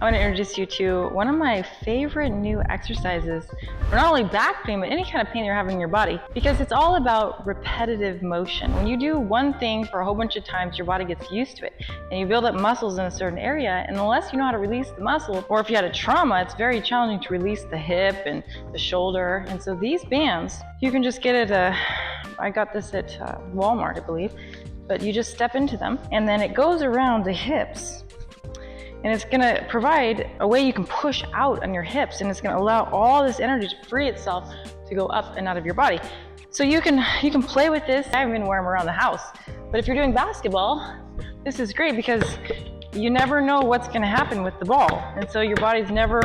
I want to introduce you to one of my favorite new exercises for not only back pain, but any kind of pain you're having in your body, because it's all about repetitive motion. When you do one thing for a whole bunch of times, your body gets used to it, and you build up muscles in a certain area, and unless you know how to release the muscle, or if you had a trauma, it's very challenging to release the hip and the shoulder. And so these bands, you can just get it, I got this at Walmart, I believe, but you just step into them, and then it goes around the hips. And it's gonna provide a way you can push out on your hips, and it's gonna allow all this energy to free itself to go up and out of your body. So you can play with this. I even wear them around the house. But if you're doing basketball, this is great because you never know what's gonna happen with the ball. And so your body's never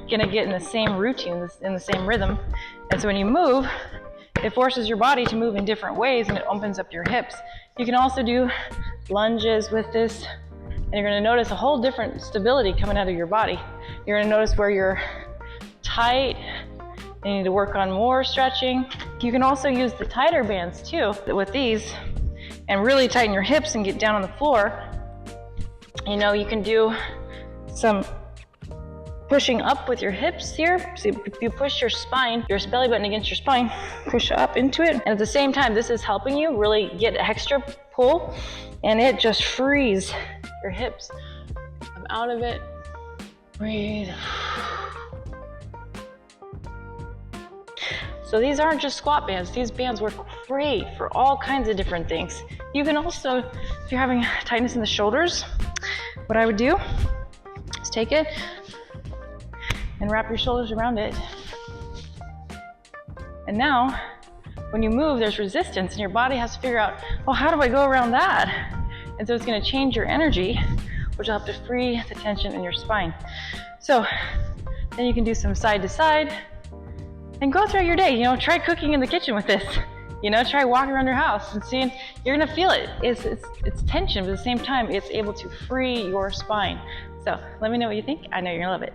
gonna get in the same routine, in the same rhythm. And so when you move, it forces your body to move in different ways, and it opens up your hips. You can also do lunges with this. And you're gonna notice a whole different stability coming out of your body. You're gonna notice where you're tight, you need to work on more stretching. You can also use the tighter bands too with these and really tighten your hips and get down on the floor. You know, you can do some pushing up with your hips here. So if you push your spine, your belly button against your spine, push up into it. And at the same time, this is helping you really get extra pull, and it just frees your hips. Come out of it, breathe. So these aren't just squat bands. These bands work great for all kinds of different things. You can also, if you're having tightness in the shoulders, what I would do is take it and wrap your shoulders around it. And now, when you move, there's resistance, and your body has to figure out, well, how do I go around that? And so it's gonna change your energy, which will help to free the tension in your spine. So then you can do some side to side and go throughout your day. You know, try cooking in the kitchen with this. You know, try walking around your house and seeing, you're gonna feel it. It's tension, but at the same time, it's able to free your spine. So let me know what you think. I know you're gonna love it.